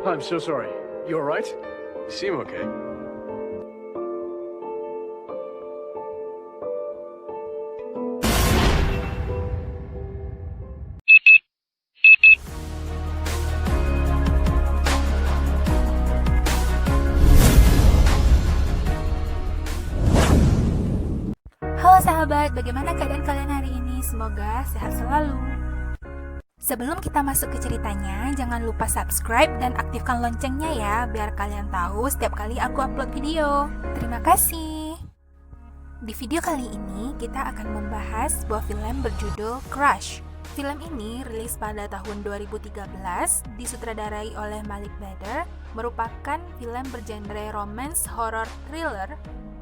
I'm so sorry. You alright? You seem okay. Halo sahabat, bagaimana keadaan kalian hari ini? Semoga sehat selalu. Sebelum kita masuk ke ceritanya, jangan lupa subscribe dan aktifkan loncengnya ya, biar kalian tahu setiap kali aku upload video. Terima kasih. Di video kali ini, kita akan membahas sebuah film berjudul Crush. Film ini rilis pada tahun 2013, disutradarai oleh Malik Bader, merupakan film bergenre romance horror thriller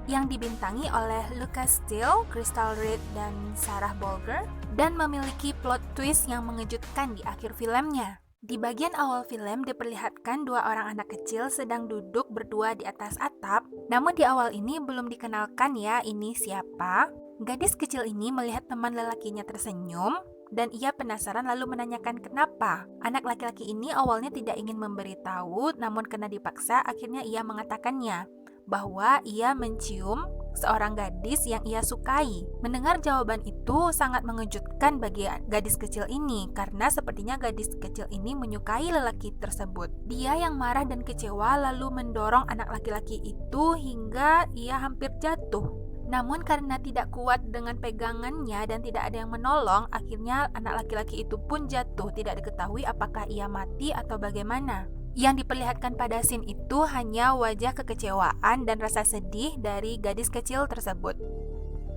yang dibintangi oleh Lucas Steele, Crystal Reed, dan Sarah Bolger, dan memiliki plot twist yang mengejutkan di akhir filmnya. Di bagian awal film diperlihatkan dua orang anak kecil sedang duduk berdua di atas atap, namun di awal ini belum dikenalkan ya ini siapa. Gadis kecil ini melihat teman lelakinya tersenyum, dan ia penasaran lalu menanyakan kenapa. Anak laki-laki ini awalnya tidak ingin memberitahu, namun karena dipaksa akhirnya ia mengatakannya bahwa ia mencium seorang gadis yang ia sukai. Mendengar jawaban itu sangat mengejutkan bagi gadis kecil ini, karena sepertinya gadis kecil ini menyukai lelaki tersebut. Dia yang marah dan kecewa lalu mendorong anak laki-laki itu hingga ia hampir jatuh. Namun karena tidak kuat dengan pegangannya dan tidak ada yang menolong, akhirnya anak laki-laki itu pun jatuh. Tidak diketahui apakah ia mati atau bagaimana. Yang diperlihatkan pada scene itu hanya wajah kekecewaan dan rasa sedih dari gadis kecil tersebut.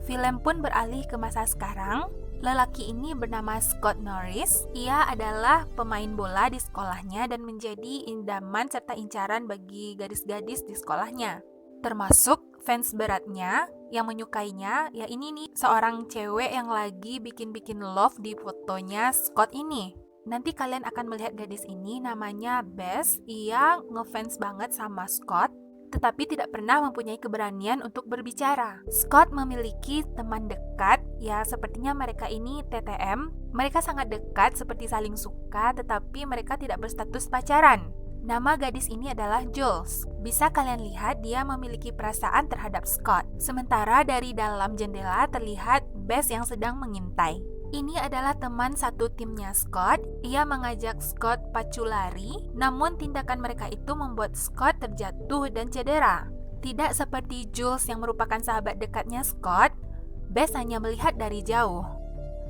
Film pun beralih ke masa sekarang. Lelaki ini bernama Scott Norris. Ia adalah pemain bola di sekolahnya dan menjadi idaman serta incaran bagi gadis-gadis di sekolahnya. Termasuk fans beratnya yang menyukainya, ya ini nih seorang cewek yang lagi bikin-bikin love di fotonya Scott ini. Nanti kalian akan melihat gadis ini namanya Bess. Ia ngefans banget sama Scott, tetapi tidak pernah mempunyai keberanian untuk berbicara. Scott memiliki teman dekat, ya sepertinya mereka ini TTM. Mereka sangat dekat seperti saling suka, tetapi mereka tidak berstatus pacaran. Nama gadis ini adalah Jules. Bisa kalian lihat dia memiliki perasaan terhadap Scott. Sementara dari dalam jendela terlihat Bess yang sedang mengintai. Ini adalah teman satu timnya Scott. Ia mengajak Scott pacu lari, namun tindakan mereka itu membuat Scott terjatuh dan cedera. Tidak seperti Jules yang merupakan sahabat dekatnya Scott, Bess hanya melihat dari jauh.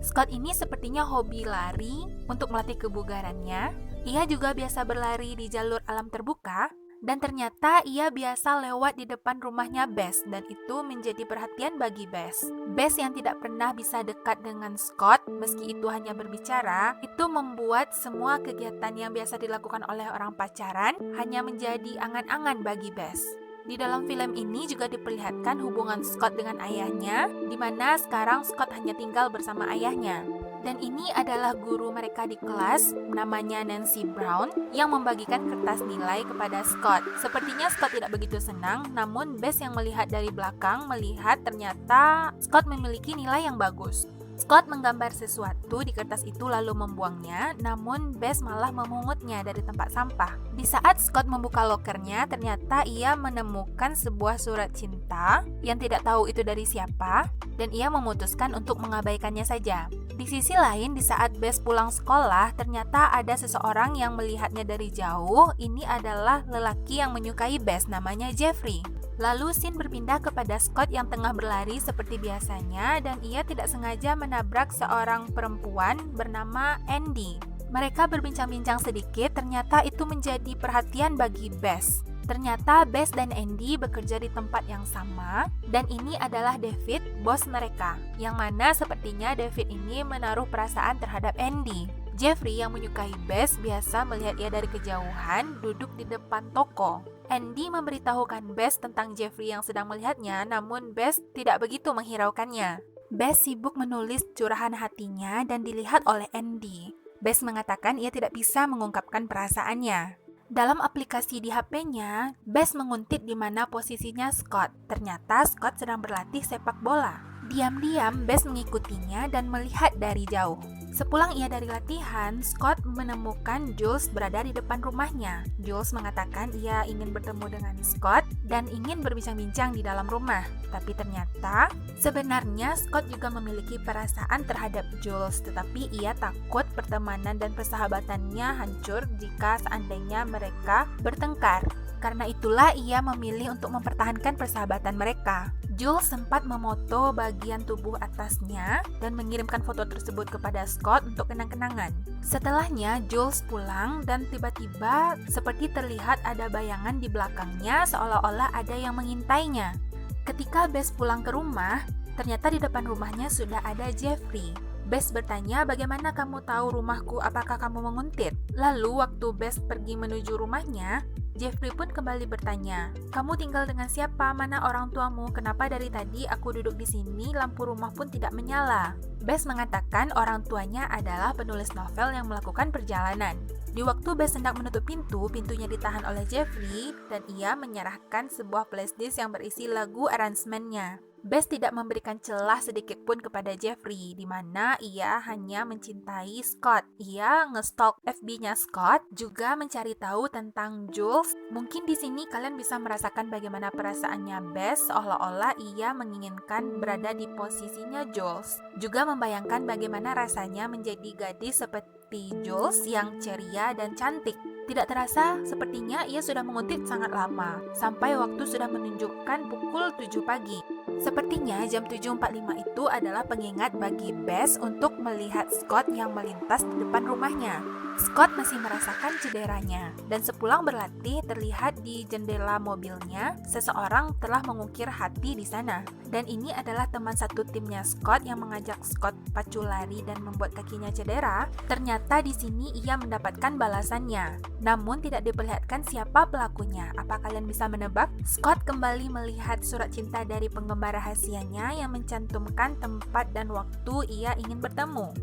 Scott ini sepertinya hobi lari untuk melatih kebugarannya. Ia juga biasa berlari di jalur alam terbuka, dan ternyata ia biasa lewat di depan rumahnya Bess, dan itu menjadi perhatian bagi Bess. Bess yang tidak pernah bisa dekat dengan Scott, meski itu hanya berbicara, itu membuat semua kegiatan yang biasa dilakukan oleh orang pacaran hanya menjadi angan-angan bagi Bess. Di dalam film ini juga diperlihatkan hubungan Scott dengan ayahnya, di mana sekarang Scott hanya tinggal bersama ayahnya. Dan ini adalah guru mereka di kelas, namanya Nancy Brown, yang membagikan kertas nilai kepada Scott. Sepertinya Scott tidak begitu senang, namun Bess yang melihat dari belakang melihat ternyata Scott memiliki nilai yang bagus. Scott menggambar sesuatu di kertas itu lalu membuangnya, namun Bess malah memungutnya dari tempat sampah. Di saat Scott membuka lokernya, ternyata ia menemukan sebuah surat cinta yang tidak tahu itu dari siapa, dan ia memutuskan untuk mengabaikannya saja. Di sisi lain, di saat Bess pulang sekolah, ternyata ada seseorang yang melihatnya dari jauh. Ini adalah lelaki yang menyukai Bess, namanya Jeffrey. Lalu scene berpindah kepada Scott yang tengah berlari seperti biasanya, dan ia tidak sengaja menabrak seorang perempuan bernama Andy. Mereka berbincang-bincang sedikit, ternyata itu menjadi perhatian bagi Bess. Ternyata Bess dan Andy bekerja di tempat yang sama, dan ini adalah David, bos mereka, yang mana sepertinya David ini menaruh perasaan terhadap Andy. Jeffrey yang menyukai Bess biasa melihat ia dari kejauhan duduk di depan toko. Andy memberitahukan Bess tentang Jeffrey yang sedang melihatnya, namun Bess tidak begitu menghiraukannya. Bess sibuk menulis curahan hatinya dan dilihat oleh Andy. Bess mengatakan ia tidak bisa mengungkapkan perasaannya. Dalam aplikasi di HP-nya, Bess menguntit di mana posisinya Scott. Ternyata Scott sedang berlatih sepak bola. Diam-diam Bess mengikutinya dan melihat dari jauh. Sepulang ia dari latihan, Scott menemukan Jules berada di depan rumahnya. Jules mengatakan ia ingin bertemu dengan Scott dan ingin berbincang-bincang di dalam rumah. Tapi ternyata, sebenarnya Scott juga memiliki perasaan terhadap Jules, tetapi ia takut pertemanan dan persahabatannya hancur jika seandainya mereka bertengkar. Karena itulah ia memilih untuk mempertahankan persahabatan mereka. Jules sempat memoto bagian tubuh atasnya dan mengirimkan foto tersebut kepada Scott untuk kenang-kenangan. Setelahnya, Jules pulang dan tiba-tiba seperti terlihat ada bayangan di belakangnya seolah-olah ada yang mengintainya. Ketika Bess pulang ke rumah, ternyata di depan rumahnya sudah ada Jeffrey. Bess bertanya, "Bagaimana kamu tahu rumahku? Apakah kamu menguntit?" Lalu waktu Bess pergi menuju rumahnya, Jeffrey pun kembali bertanya, "Kamu tinggal dengan siapa? Mana orang tuamu? Kenapa dari tadi aku duduk di sini, lampu rumah pun tidak menyala?" Bess mengatakan orang tuanya adalah penulis novel yang melakukan perjalanan. Di waktu Bess hendak menutup pintu, pintunya ditahan oleh Jeffrey dan ia menyerahkan sebuah flashdisk yang berisi lagu aransemennya. Bess tidak memberikan celah sedikit pun kepada Jeffrey, di mana ia hanya mencintai Scott. Ia nge-stalk FB-nya Scott, juga mencari tahu tentang Jules. Mungkin di sini kalian bisa merasakan bagaimana perasaannya Bess, seolah-olah ia menginginkan berada di posisinya Jules. Juga membayangkan bagaimana rasanya menjadi gadis seperti Jules yang ceria dan cantik. Tidak terasa, sepertinya ia sudah menguntit sangat lama, sampai waktu sudah menunjukkan pukul 7 pagi. Sepertinya jam 7.45 itu adalah pengingat bagi Bess untuk melihat Scott yang melintas di depan rumahnya. Scott masih merasakan cederanya, dan sepulang berlatih terlihat di jendela mobilnya seseorang telah mengukir hati di sana. Dan ini adalah teman satu timnya Scott yang mengajak Scott pacu lari dan membuat kakinya cedera. Ternyata di sini ia mendapatkan balasannya, namun tidak diperlihatkan siapa pelakunya. Apa kalian bisa menebak? Scott kembali melihat surat cinta dari penggemar rahasianya yang mencantumkan tempat dan waktu ia ingin bertemu.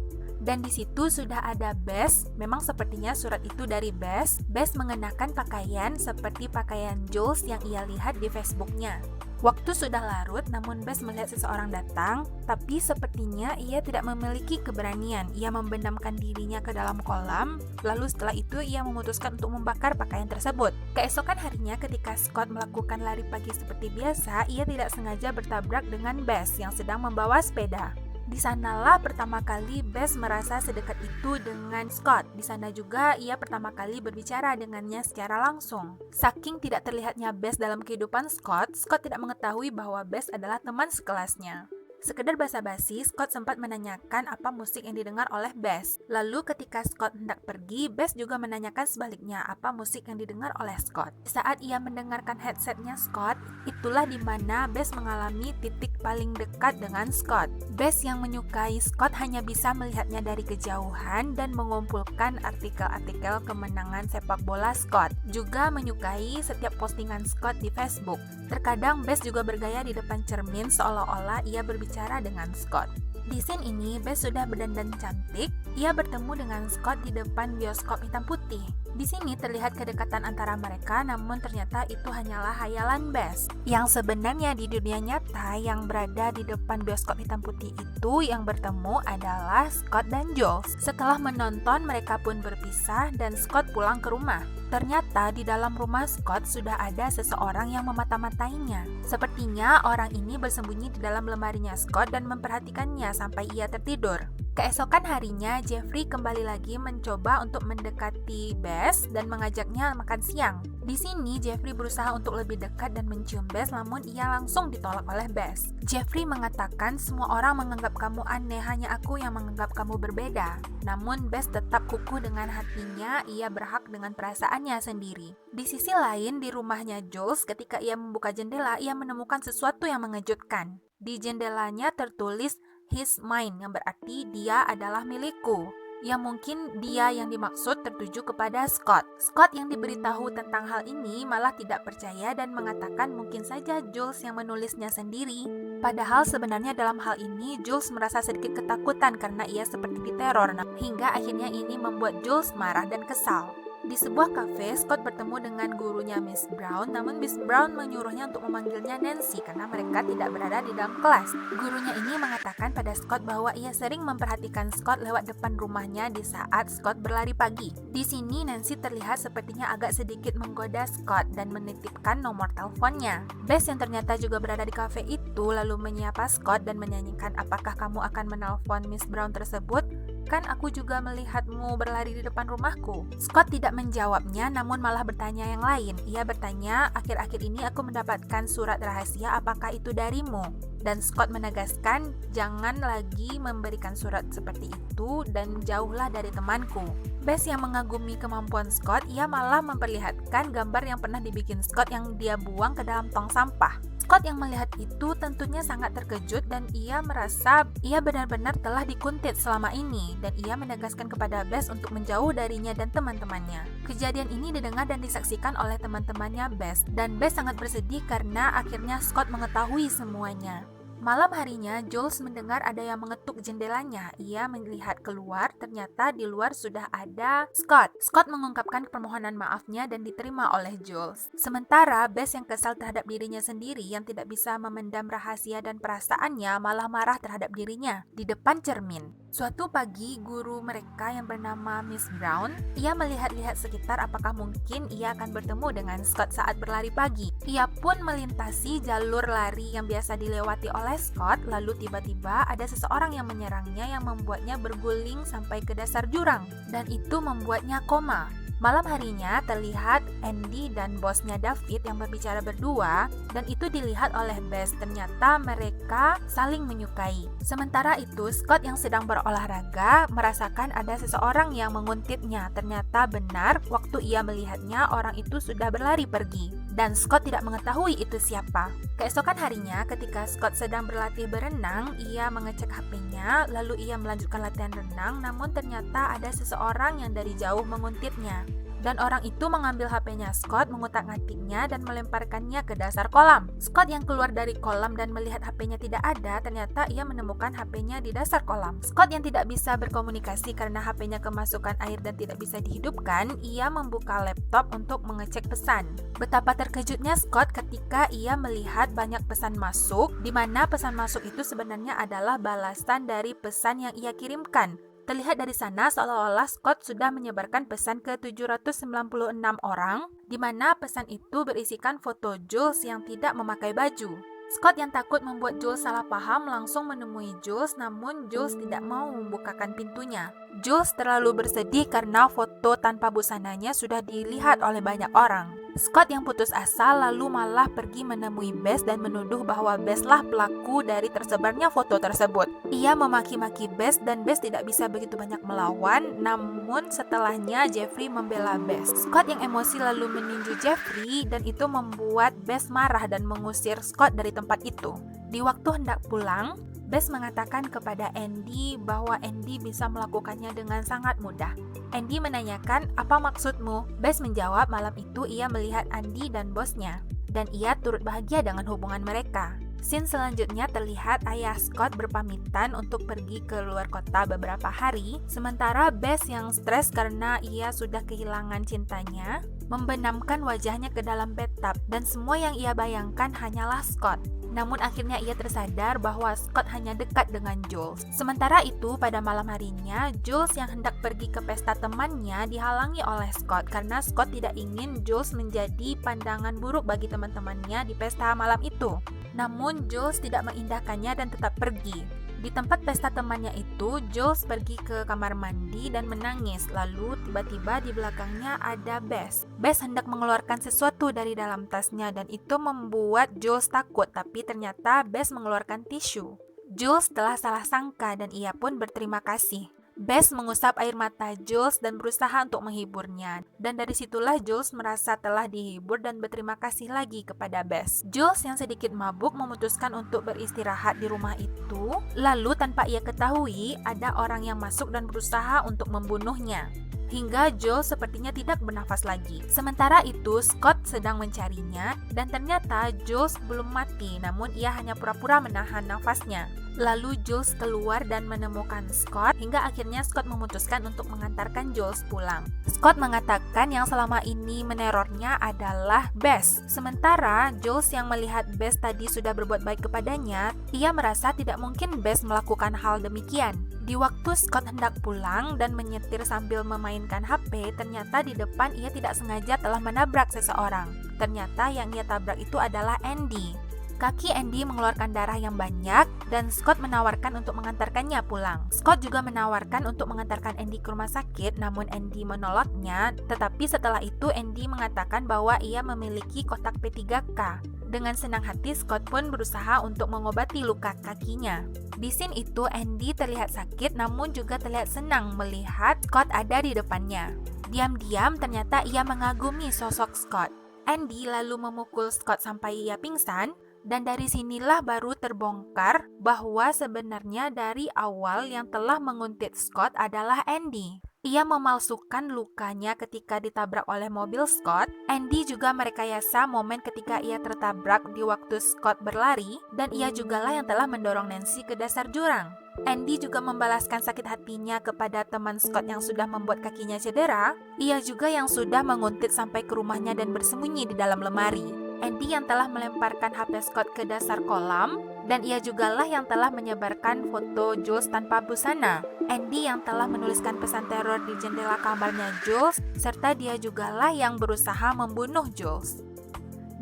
Dan di situ sudah ada Bess. Memang sepertinya surat itu dari Bess. Bess mengenakan pakaian seperti pakaian Jules yang ia lihat di Facebooknya. Waktu sudah larut, namun Bess melihat seseorang datang, tapi sepertinya ia tidak memiliki keberanian. Ia membenamkan dirinya ke dalam kolam, lalu setelah itu ia memutuskan untuk membakar pakaian tersebut. Keesokan harinya ketika Scott melakukan lari pagi seperti biasa, ia tidak sengaja bertabrak dengan Bess yang sedang membawa sepeda. Di sanalah pertama kali Bess merasa sedekat itu dengan Scott. Di sana juga ia pertama kali berbicara dengannya secara langsung. Saking tidak terlihatnya Bess dalam kehidupan Scott, Scott tidak mengetahui bahwa Bess adalah teman sekelasnya. Sekedar basa-basi, Scott sempat menanyakan apa musik yang didengar oleh Bess. Lalu ketika Scott hendak pergi, Bess juga menanyakan sebaliknya apa musik yang didengar oleh Scott. Saat ia mendengarkan headsetnya Scott, itulah di mana Bess mengalami titik paling dekat dengan Scott. Bess yang menyukai Scott hanya bisa melihatnya dari kejauhan dan mengumpulkan artikel-artikel kemenangan sepak bola Scott. Juga menyukai setiap postingan Scott di Facebook. Terkadang Bess juga bergaya di depan cermin seolah-olah ia berbicara dengan Scott. Di scene ini, Bess sudah berdandan cantik. Ia bertemu dengan Scott di depan bioskop hitam putih. Di sini terlihat kedekatan antara mereka, namun ternyata itu hanyalah hayalan Bess. Yang sebenarnya di dunia nyata yang berada di depan bioskop hitam putih itu yang bertemu adalah Scott dan Jules. Setelah menonton, mereka pun berpisah dan Scott pulang ke rumah. Ternyata di dalam rumah Scott sudah ada seseorang yang memata-matainya. Sepertinya orang ini bersembunyi di dalam lemarinya Scott dan memperhatikannya sampai ia tertidur. Keesokan harinya, Jeffrey kembali lagi mencoba untuk mendekati Bess dan mengajaknya makan siang. Di sini, Jeffrey berusaha untuk lebih dekat dan mencium Bess, namun ia langsung ditolak oleh Bess. Jeffrey mengatakan, "Semua orang menganggap kamu aneh, hanya aku yang menganggap kamu berbeda." Namun, Bess tetap kukuh dengan hatinya, ia berhak dengan perasaannya sendiri. Di sisi lain, di rumahnya Jules, ketika ia membuka jendela, ia menemukan sesuatu yang mengejutkan. Di jendelanya tertulis, "He's mine," yang berarti dia adalah milikku. Ya mungkin dia yang dimaksud tertuju kepada Scott. Scott yang diberitahu tentang hal ini malah tidak percaya dan mengatakan mungkin saja Jules yang menulisnya sendiri. Padahal sebenarnya dalam hal ini Jules merasa sedikit ketakutan karena ia seperti diteror, hingga akhirnya ini membuat Jules marah dan kesal. Di sebuah kafe, Scott bertemu dengan gurunya Miss Brown, namun Miss Brown menyuruhnya untuk memanggilnya Nancy karena mereka tidak berada di dalam kelas. Gurunya ini mengatakan pada Scott bahwa ia sering memperhatikan Scott lewat depan rumahnya di saat Scott berlari pagi. Di sini Nancy terlihat sepertinya agak sedikit menggoda Scott dan menitipkan nomor teleponnya. Bess yang ternyata juga berada di kafe itu lalu menyapa Scott dan menyanyikan, "Apakah kamu akan menelpon Miss Brown tersebut? Kan aku juga melihatmu berlari di depan rumahku." Scott tidak menjawabnya, namun malah bertanya yang lain. Ia bertanya, "Akhir-akhir ini aku mendapatkan surat rahasia, apakah itu darimu?" Dan Scott menegaskan, "Jangan lagi memberikan surat seperti itu dan jauhlah dari temanku." Bess yang mengagumi kemampuan Scott, ia malah memperlihatkan gambar yang pernah dibikin Scott yang dia buang ke dalam tong sampah. Scott yang melihat itu tentunya sangat terkejut dan ia merasa ia benar-benar telah dikuntit selama ini dan ia menegaskan kepada Bess untuk menjauh darinya dan teman-temannya. Kejadian ini didengar dan disaksikan oleh teman-temannya Bess dan Bess sangat bersedih karena akhirnya Scott mengetahui semuanya. Malam harinya, Jules mendengar ada yang mengetuk jendelanya. Ia melihat keluar, ternyata di luar sudah ada Scott. Scott mengungkapkan permohonan maafnya dan diterima oleh Jules. Sementara Bess yang kesal terhadap dirinya sendiri yang tidak bisa memendam rahasia dan perasaannya malah marah terhadap dirinya di depan cermin. Suatu pagi, guru mereka yang bernama Miss Brown, ia melihat-lihat sekitar apakah mungkin ia akan bertemu dengan Scott saat berlari pagi. Ia pun melintasi jalur lari yang biasa dilewati oleh Scott, lalu tiba-tiba ada seseorang yang menyerangnya yang membuatnya berguling sampai ke dasar jurang, dan itu membuatnya koma. Malam harinya terlihat Andy dan bosnya David yang berbicara berdua dan itu dilihat oleh Bess. Ternyata mereka saling menyukai. Sementara itu Scott yang sedang berolahraga merasakan ada seseorang yang menguntitnya. Ternyata benar waktu ia melihatnya orang itu sudah berlari pergi dan Scott tidak mengetahui itu siapa. Keesokan harinya ketika Scott sedang berlatih berenang, ia mengecek HP-nya lalu ia melanjutkan latihan renang namun ternyata ada seseorang yang dari jauh menguntitnya. Dan orang itu mengambil HP-nya Scott, mengutak-ngatiknya dan melemparkannya ke dasar kolam. Scott yang keluar dari kolam dan melihat HP-nya tidak ada, ternyata ia menemukan HP-nya di dasar kolam. Scott yang tidak bisa berkomunikasi karena HP-nya kemasukan air dan tidak bisa dihidupkan, ia membuka laptop untuk mengecek pesan. Betapa terkejutnya Scott ketika ia melihat banyak pesan masuk, di mana pesan masuk itu sebenarnya adalah balasan dari pesan yang ia kirimkan. Terlihat dari sana seolah-olah Scott sudah menyebarkan pesan ke 796 orang, di mana pesan itu berisikan foto Jules yang tidak memakai baju. Scott yang takut membuat Jules salah paham langsung menemui Jules, namun Jules tidak mau membukakan pintunya. Jules terlalu bersedih karena foto tanpa busananya sudah dilihat oleh banyak orang. Scott yang putus asa lalu malah pergi menemui Bess dan menuduh bahwa Bess lah pelaku dari tersebarnya foto tersebut. Ia memaki-maki Bess dan Bess tidak bisa begitu banyak melawan, namun setelahnya Jeffrey membela Bess. Scott yang emosi lalu meninju Jeffrey dan itu membuat Bess marah dan mengusir Scott dari tempat itu. Di waktu hendak pulang, Bess mengatakan kepada Andy bahwa Andy bisa melakukannya dengan sangat mudah. Andy menanyakan, "Apa maksudmu?" Bess menjawab malam itu ia melihat Andy dan bosnya, dan ia turut bahagia dengan hubungan mereka. Scene selanjutnya terlihat ayah Scott berpamitan untuk pergi ke luar kota beberapa hari, sementara Bess yang stres karena ia sudah kehilangan cintanya, membenamkan wajahnya ke dalam bathtub dan semua yang ia bayangkan hanyalah Scott. Namun akhirnya ia tersadar bahwa Scott hanya dekat dengan Jules. Sementara itu pada malam harinya, Jules yang hendak pergi ke pesta temannya dihalangi oleh Scott karena Scott tidak ingin Jules menjadi pandangan buruk bagi teman-temannya di pesta malam itu. Namun Jules tidak mengindahkannya dan tetap pergi. Di tempat pesta temannya itu, Jules pergi ke kamar mandi dan menangis. Lalu tiba-tiba di belakangnya ada Bess. Bess hendak mengeluarkan sesuatu dari dalam tasnya dan itu membuat Jules takut, tapi ternyata Bess mengeluarkan tisu. Jules telah salah sangka dan ia pun berterima kasih. Bess mengusap air mata Jules dan berusaha untuk menghiburnya. Dan dari situlah Jules merasa telah dihibur dan berterima kasih lagi kepada Bess. Jules yang sedikit mabuk memutuskan untuk beristirahat di rumah itu. Lalu tanpa ia ketahui, ada orang yang masuk dan berusaha untuk membunuhnya. hingga Jules sepertinya tidak bernafas lagi. Sementara itu, Scott sedang mencarinya, dan ternyata Jules belum mati, namun ia hanya pura-pura menahan nafasnya. Lalu Jules keluar dan menemukan Scott, hingga akhirnya Scott memutuskan untuk mengantarkan Jules pulang. Scott mengatakan yang selama ini menerornya adalah Bess. Sementara Jules yang melihat Bess tadi sudah berbuat baik kepadanya, ia merasa tidak mungkin Bess melakukan hal demikian. Di waktu Scott hendak pulang dan menyetir sambil memainkan HP, ternyata di depan ia tidak sengaja telah menabrak seseorang. Ternyata yang ia tabrak itu adalah Andy. Kaki Andy mengeluarkan darah yang banyak dan Scott menawarkan untuk mengantarkannya pulang. Scott juga menawarkan untuk mengantarkan Andy ke rumah sakit, namun Andy menolaknya. Tetapi setelah itu Andy mengatakan bahwa ia memiliki kotak P3K. Dengan senang hati Scott pun berusaha untuk mengobati luka kakinya. Di scene itu Andy terlihat sakit namun juga terlihat senang melihat Scott ada di depannya. Diam-diam ternyata ia mengagumi sosok Scott. Andy lalu memukul Scott sampai ia pingsan. Dan dari sinilah baru terbongkar bahwa sebenarnya dari awal yang telah menguntit Scott adalah Andy. Ia memalsukan lukanya ketika ditabrak oleh mobil Scott. Andy juga merekayasa momen ketika ia tertabrak di waktu Scott berlari, dan ia jugalah yang telah mendorong Nancy ke dasar jurang. Andy juga membalaskan sakit hatinya kepada teman Scott yang sudah membuat kakinya cedera. Ia juga yang sudah menguntit sampai ke rumahnya dan bersembunyi di dalam lemari. Andy yang telah melemparkan HP Scott ke dasar kolam, dan ia jugalah yang telah menyebarkan foto Jules tanpa busana. Andy yang telah menuliskan pesan teror di jendela kamarnya Jules, serta dia jugalah yang berusaha membunuh Jules.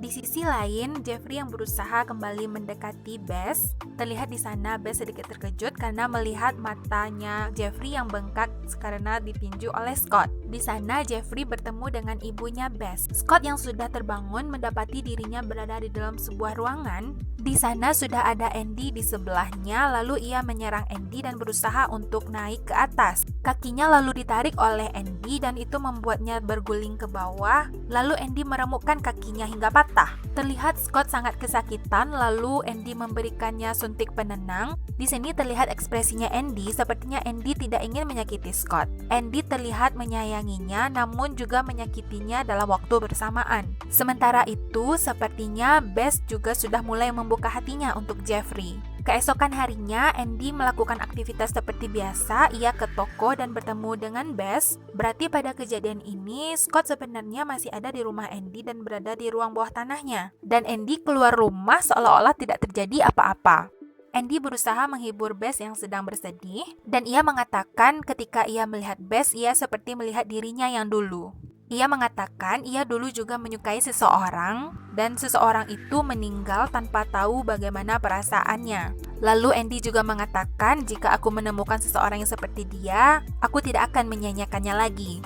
Di sisi lain, Jeffrey yang berusaha kembali mendekati Bess. Terlihat di sana Bess sedikit terkejut karena melihat matanya Jeffrey yang bengkak karena ditinju oleh Scott. Di sana Jeffrey bertemu dengan ibunya Bess. Scott yang sudah terbangun mendapati dirinya berada di dalam sebuah ruangan. Di sana sudah ada Andy di sebelahnya, lalu ia menyerang Andy dan berusaha untuk naik ke atas. Kakinya lalu ditarik oleh Andy dan itu membuatnya berguling ke bawah. Lalu Andy meremukkan kakinya hingga patah. Terlihat Scott sangat kesakitan, lalu Andy memberikannya suntik penenang. Di sini terlihat ekspresinya Andy, sepertinya Andy tidak ingin menyakiti Scott. Andy terlihat menyayanginya, namun juga menyakitinya dalam waktu bersamaan. Sementara itu, sepertinya Bess juga sudah mulai membuka hatinya untuk Jeffrey. Keesokan harinya, Andy melakukan aktivitas seperti biasa. Ia ke toko dan bertemu dengan Bess. Berarti pada kejadian ini, Scott sebenarnya masih ada di rumah Andy dan berada di ruang bawah tanahnya. Dan Andy keluar rumah seolah-olah tidak terjadi apa-apa. Andy berusaha menghibur Bess yang sedang bersedih, dan ia mengatakan ketika ia melihat Bess, ia seperti melihat dirinya yang dulu. Ia mengatakan ia dulu juga menyukai seseorang dan seseorang itu meninggal tanpa tahu bagaimana perasaannya. Lalu Andy juga mengatakan jika aku menemukan seseorang yang seperti dia, aku tidak akan menyanyiakannya lagi.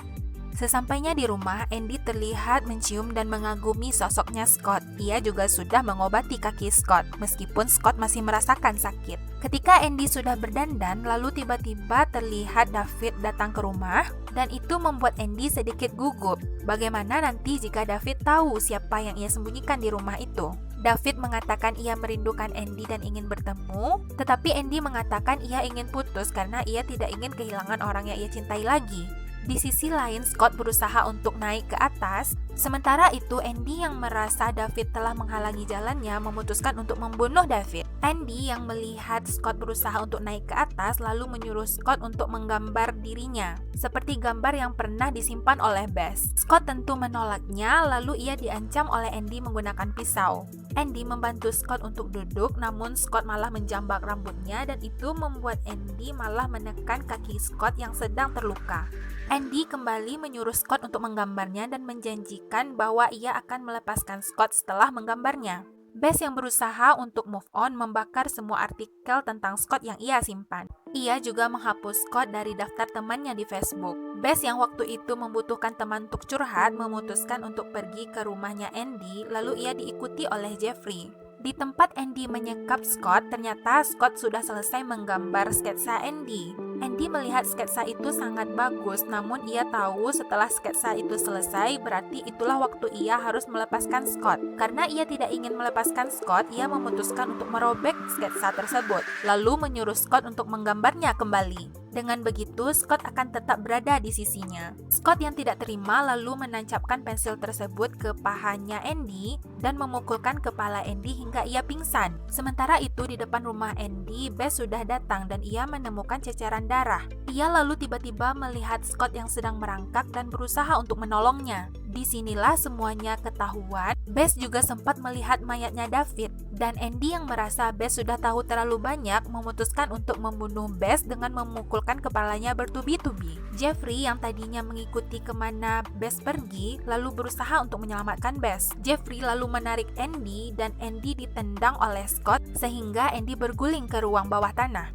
Sesampainya di rumah, Andy terlihat mencium dan mengagumi sosoknya Scott. Ia juga sudah mengobati kaki Scott, meskipun Scott masih merasakan sakit. Ketika Andy sudah berdandan, lalu tiba-tiba terlihat David datang ke rumah, dan itu membuat Andy sedikit gugup. Bagaimana nanti jika David tahu siapa yang ia sembunyikan di rumah itu? David mengatakan ia merindukan Andy dan ingin bertemu, tetapi Andy mengatakan ia ingin putus karena ia tidak ingin kehilangan orang yang ia cintai lagi. Di sisi lain, Scott berusaha untuk naik ke atas. Sementara itu, Andy yang merasa David telah menghalangi jalannya memutuskan untuk membunuh David. Andy yang melihat Scott berusaha untuk naik ke atas lalu menyuruh Scott untuk menggambar dirinya, seperti gambar yang pernah disimpan oleh Bess. Scott tentu menolaknya, lalu ia diancam oleh Andy menggunakan pisau. Andy membantu Scott untuk duduk, namun Scott malah menjambak rambutnya dan itu membuat Andy malah menekan kaki Scott yang sedang terluka. Andy kembali menyuruh Scott untuk menggambarnya dan menjanjikan bahwa ia akan melepaskan Scott setelah menggambarnya. Bess yang berusaha untuk move on membakar semua artikel tentang Scott yang ia simpan. Ia juga menghapus Scott dari daftar temannya di Facebook. Bess yang waktu itu membutuhkan teman untuk curhat memutuskan untuk pergi ke rumahnya Andy, lalu ia diikuti oleh Jeffrey. Di tempat Andy menyekap Scott, ternyata Scott sudah selesai menggambar sketsa Andy. Andy melihat sketsa itu sangat bagus, namun ia tahu setelah sketsa itu selesai, berarti itulah waktu ia harus melepaskan Scott. Karena ia tidak ingin melepaskan Scott, ia memutuskan untuk merobek sketsa tersebut, lalu menyuruh Scott untuk menggambarnya kembali. Dengan begitu, Scott akan tetap berada di sisinya. Scott yang tidak terima lalu menancapkan pensil tersebut ke pahanya Andy dan memukulkan kepala Andy hingga ia pingsan. Sementara itu, di depan rumah Andy, Bess sudah datang dan ia menemukan ceceran darah. Ia lalu tiba-tiba melihat Scott yang sedang merangkak dan berusaha untuk menolongnya. Disinilah semuanya ketahuan. Bess juga sempat melihat mayatnya David, dan Andy yang merasa Bess sudah tahu terlalu banyak memutuskan untuk membunuh Bess dengan memukulkan kepalanya bertubi-tubi. Jeffrey yang tadinya mengikuti kemana Bess pergi lalu berusaha untuk menyelamatkan Bess. Jeffrey lalu menarik Andy dan Andy ditendang oleh Scott sehingga Andy berguling ke ruang bawah tanah.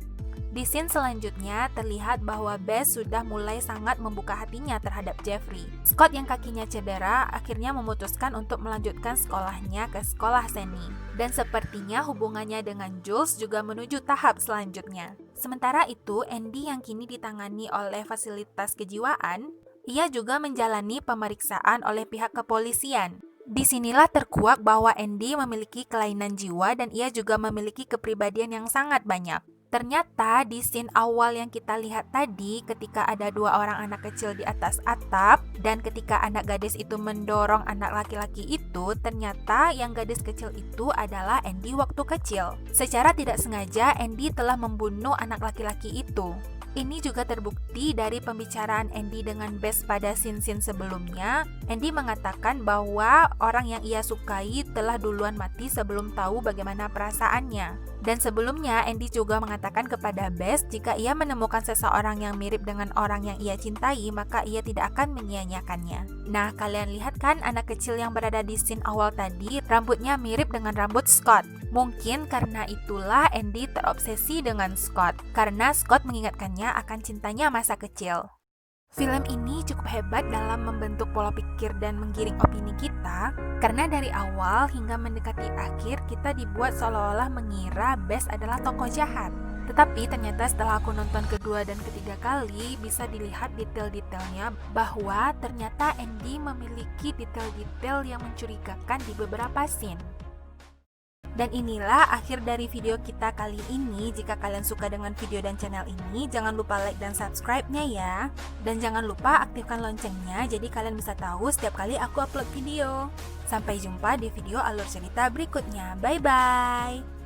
Di scene selanjutnya, terlihat bahwa Bess sudah mulai sangat membuka hatinya terhadap Jeffrey. Scott yang kakinya cedera akhirnya memutuskan untuk melanjutkan sekolahnya ke sekolah seni. Dan sepertinya hubungannya dengan Jules juga menuju tahap selanjutnya. Sementara itu, Andy yang kini ditangani oleh fasilitas kejiwaan, ia juga menjalani pemeriksaan oleh pihak kepolisian. Disinilah terkuak bahwa Andy memiliki kelainan jiwa dan ia juga memiliki kepribadian yang sangat banyak. Ternyata di scene awal yang kita lihat tadi ketika ada dua orang anak kecil di atas atap dan ketika anak gadis itu mendorong anak laki-laki itu, ternyata yang gadis kecil itu adalah Andy waktu kecil. Secara tidak sengaja Andy telah membunuh anak laki-laki itu. Ini juga terbukti dari pembicaraan Andy dengan Bess pada scene-scene sebelumnya. Andy mengatakan bahwa orang yang ia sukai telah duluan mati sebelum tahu bagaimana perasaannya. Dan sebelumnya Andy juga mengatakan kepada Bess jika ia menemukan seseorang yang mirip dengan orang yang ia cintai, maka ia tidak akan menyia-nyiakannya. Nah, kalian lihat kan anak kecil yang berada di scene awal tadi, rambutnya mirip dengan rambut Scott. Mungkin karena itulah Andy terobsesi dengan Scott, karena Scott mengingatkannya akan cintanya masa kecil. Film ini cukup hebat dalam membentuk pola pikir dan menggiring opini kita, karena dari awal hingga mendekati akhir kita dibuat seolah-olah mengira Bess adalah tokoh jahat. Tetapi ternyata setelah aku nonton kedua dan ketiga kali, bisa dilihat detail-detailnya bahwa ternyata Andy memiliki detail-detail yang mencurigakan di beberapa scene. Dan inilah akhir dari video kita kali ini. Jika kalian suka dengan video dan channel ini, jangan lupa like dan subscribe-nya ya. Dan jangan lupa aktifkan loncengnya, jadi kalian bisa tahu setiap kali aku upload video. Sampai jumpa di video alur cerita berikutnya. Bye-bye!